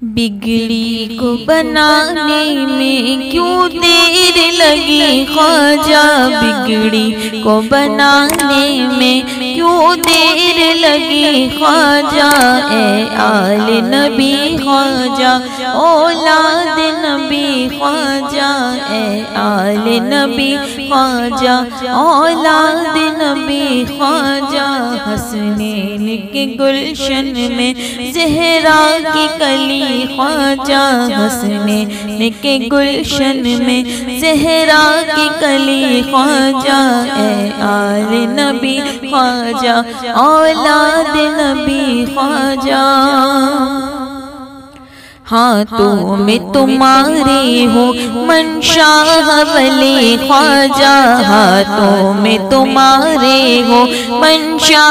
بگڑی کو بنانے میں کیوں دیر لگی خواجہ، بگڑی کو بنانے میں کیوں دیر لگی خواجہ، اے آل نبی خواجہ اولاد نبی خواجہ، اے آل نبی خواجہ اولاد نبی خواجہ، حسنین کے گلشن میں زہرا کی کلی خواجہ، حسنین کے گلشن میں زہرا کی کلی خواجہ، اے آل نبی خواجہ اولاد نبی خواجہ، ہاتھوں میں تمہاری ہو منشا ولی خواجہ، ہاتھوں میں تمہارے ہو منشا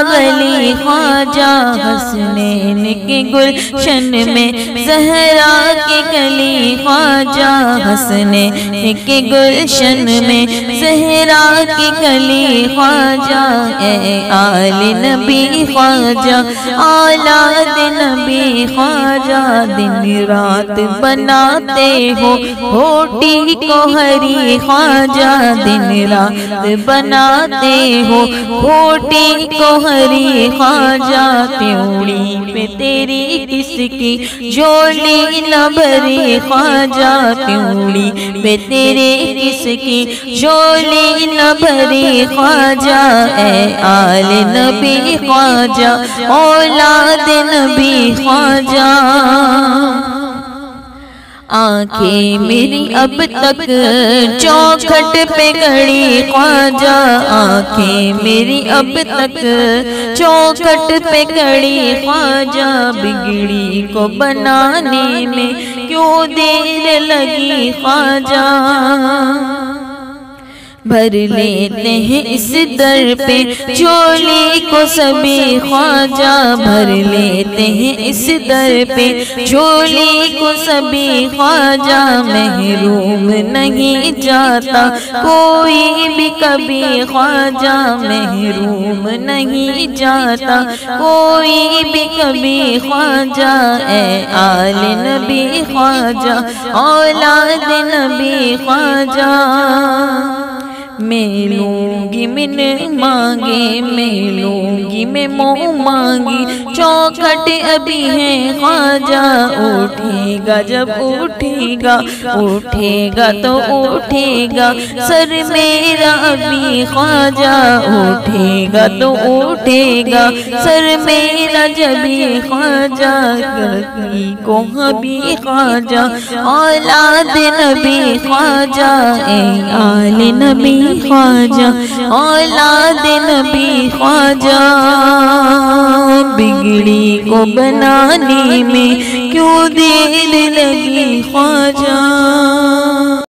ولی خواجہ، حسنین کے گلشن میں زہرا کی کلی خواجہ، حسنین کے گلشن میں زہرا کی کلی خواجہ، اے آل نبی خواجہ اولاد نبی خواجہ، دن رات بناتے ہو ہوٹی کو ہری خواجہ، دن رات بناتے ہو ہوٹی کو ہری خواجہ، تیوڑی پہ تیری کس کی جھولی نہ بھری خواجہ، تیوڑی پہ تیری کس کی جھولی نہ بھری خواجہ، اے آل نبی خواجہ اولاد نبی خواجہ، آنکھیں میری اب تک چوکھٹ پہ گڑی خواجہ، آنکھیں میری اب تک چوکھٹ پہ گڑی خواجہ، بگڑی کو بنانے میں کیوں دیر لگی خواجہ، بھر لیتے ہیں اس در پہ جھولی کو سبھی خواجہ، بھر لیتے ہیں اس در پہ جھولی کو سبھی خواجہ، محروم نہیں جاتا کوئی بھی کبھی خواجہ، محروم نہیں جاتا کوئی بھی کبھی خواجہ، اے آل نبی خواجہ اولاد نبی خواجہ، میں لوں گی من مانگے، میں لوں گی میں منہ مانگی، چوکھٹ ابھی ہے خواجہ، اٹھے گا جب اٹھے گا، اٹھے گا تو اٹھے گا سر میرا ابھی خواجہ، اٹھے گا تو اٹھے گا سر میرا جبھی خواجہ، کرتی کو ابھی خواجہ اولاد نبی خواجہ، اے آل نبی خواجہ اولاد نبی خواجہ، بگڑی کو بنانے میں کیوں دیر لگی خواجہ۔